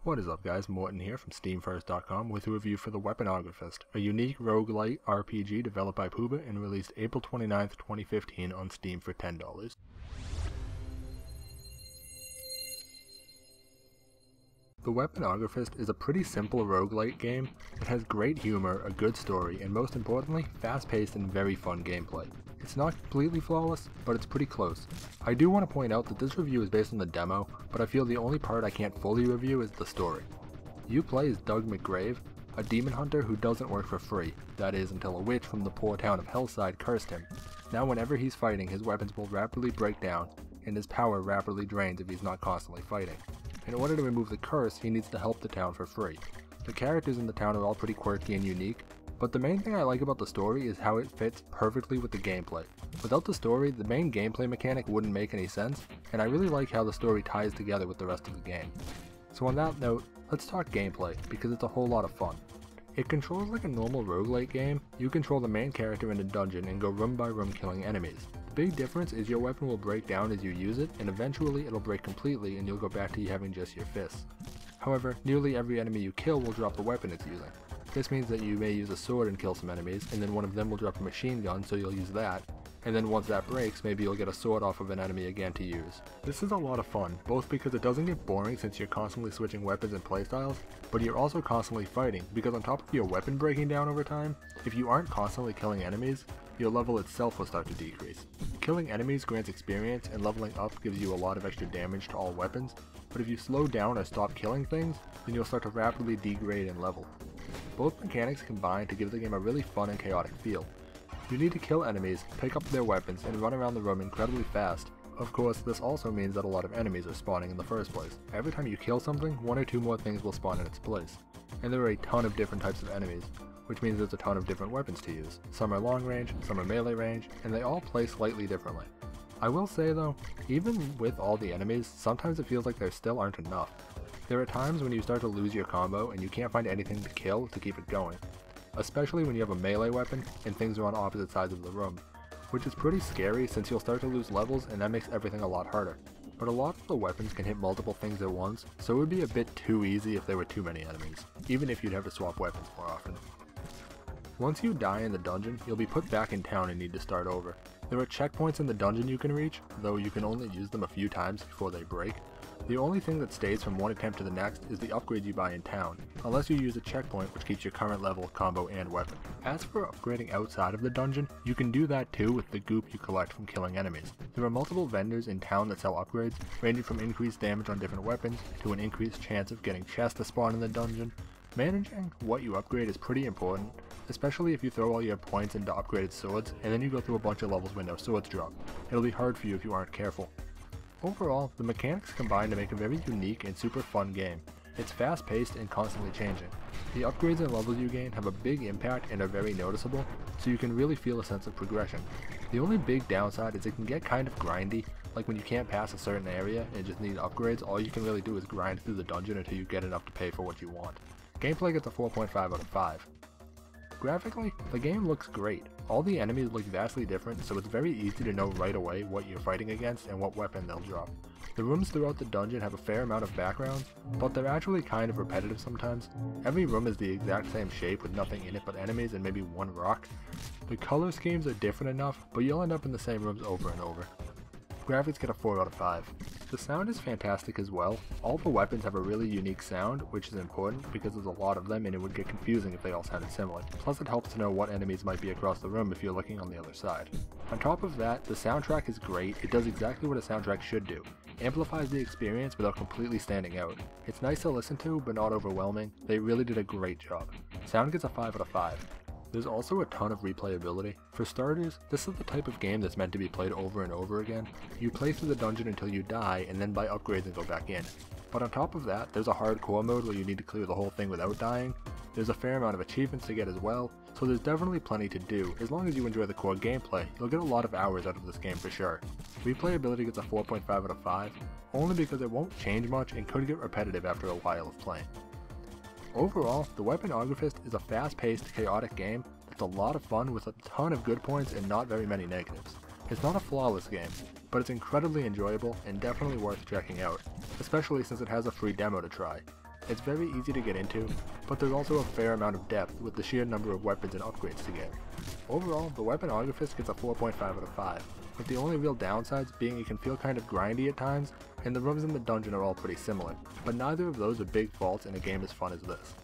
What is up guys, Morton here from SteamFirst.com with a review for the Weaponographist, a unique roguelite RPG developed by Puba and released April 29th, 2015 on Steam for $10. The Weaponographist is a pretty simple roguelite game. It has great humor, a good story, and most importantly, fast-paced and very fun gameplay. It's not completely flawless, but it's pretty close. I do want to point out that this review is based on the demo, but I feel the only part I can't fully review is the story. You play as Doug McGrave, a demon hunter who doesn't work for free, that is until a witch from the poor town of Hellside cursed him. Now whenever he's fighting, his weapons will rapidly break down, and his power rapidly drains if he's not constantly fighting. In order to remove the curse, he needs to help the town for free. The characters in the town are all pretty quirky and unique, but the main thing I like about the story is how it fits perfectly with the gameplay. Without the story, the main gameplay mechanic wouldn't make any sense, and I really like how the story ties together with the rest of the game. So on that note, let's talk gameplay, because it's a whole lot of fun. It controls like a normal roguelite game. You control the main character in a dungeon and go room by room killing enemies. The big difference is your weapon will break down as you use it, and eventually it'll break completely and you'll go back to you having just your fists. However, nearly every enemy you kill will drop the weapon it's using. This means that you may use a sword and kill some enemies, and then one of them will drop a machine gun, so you'll use that, and then once that breaks, maybe you'll get a sword off of an enemy again to use. This is a lot of fun, both because it doesn't get boring since you're constantly switching weapons and playstyles, but you're also constantly fighting, because on top of your weapon breaking down over time, if you aren't constantly killing enemies, your level itself will start to decrease. Killing enemies grants experience, and leveling up gives you a lot of extra damage to all weapons, but if you slow down or stop killing things, then you'll start to rapidly degrade in level. Both mechanics combine to give the game a really fun and chaotic feel. You need to kill enemies, pick up their weapons, and run around the room incredibly fast. Of course, this also means that a lot of enemies are spawning in the first place. Every time you kill something, one or two more things will spawn in its place. And there are a ton of different types of enemies, which means there's a ton of different weapons to use. Some are long range, some are melee range, and they all play slightly differently. I will say though, even with all the enemies, sometimes it feels like there still aren't enough. There are times when you start to lose your combo and you can't find anything to kill to keep it going. Especially when you have a melee weapon and things are on opposite sides of the room, which is pretty scary since you'll start to lose levels and that makes everything a lot harder. But a lot of the weapons can hit multiple things at once, so it would be a bit too easy if there were too many enemies, even if you'd have to swap weapons more often. Once you die in the dungeon, you'll be put back in town and need to start over. There are checkpoints in the dungeon you can reach, though you can only use them a few times before they break. The only thing that stays from one attempt to the next is the upgrade you buy in town, unless you use a checkpoint which keeps your current level, combo, and weapon. As for upgrading outside of the dungeon, you can do that too with the goop you collect from killing enemies. There are multiple vendors in town that sell upgrades, ranging from increased damage on different weapons to an increased chance of getting chests to spawn in the dungeon. Managing what you upgrade is pretty important, especially if you throw all your points into upgraded swords and then you go through a bunch of levels where no swords drop. It'll be hard for you if you aren't careful. Overall, the mechanics combine to make a very unique and super fun game. It's fast paced and constantly changing. The upgrades and levels you gain have a big impact and are very noticeable, so you can really feel a sense of progression. The only big downside is it can get kind of grindy, like when you can't pass a certain area and just need upgrades, all you can really do is grind through the dungeon until you get enough to pay for what you want. Gameplay gets a 4.5 out of 5. Graphically, the game looks great. All the enemies look vastly different, so it's very easy to know right away what you're fighting against and what weapon they'll drop. The rooms throughout the dungeon have a fair amount of backgrounds, but they're actually kind of repetitive sometimes. Every room is the exact same shape with nothing in it but enemies and maybe one rock. The color schemes are different enough, but you'll end up in the same rooms over and over. Graphics get a 4 out of 5. The sound is fantastic as well. All the weapons have a really unique sound, which is important because there's a lot of them and it would get confusing if they all sounded similar. Plus it helps to know what enemies might be across the room if you're looking on the other side. On top of that, the soundtrack is great. It does exactly what a soundtrack should do. Amplifies the experience without completely standing out. It's nice to listen to, but not overwhelming. They really did a great job. Sound gets a 5 out of 5. There's also a ton of replayability. For starters, this is the type of game that's meant to be played over and over again. You play through the dungeon until you die and then buy upgrades and go back in. But on top of that, there's a hardcore mode where you need to clear the whole thing without dying. There's a fair amount of achievements to get as well, so there's definitely plenty to do. As long as you enjoy the core gameplay, you'll get a lot of hours out of this game for sure. Replayability gets a 4.5 out of 5, only because it won't change much and could get repetitive after a while of playing. Overall, the Weaponographist is a fast-paced, chaotic game that's a lot of fun with a ton of good points and not very many negatives. It's not a flawless game, but it's incredibly enjoyable and definitely worth checking out, especially since it has a free demo to try. It's very easy to get into, but there's also a fair amount of depth with the sheer number of weapons and upgrades to get. Overall, the Weaponographist gets a 4.5 out of 5, with the only real downsides being it can feel kind of grindy at times, and the rooms in the dungeon are all pretty similar, but neither of those are big faults in a game as fun as this.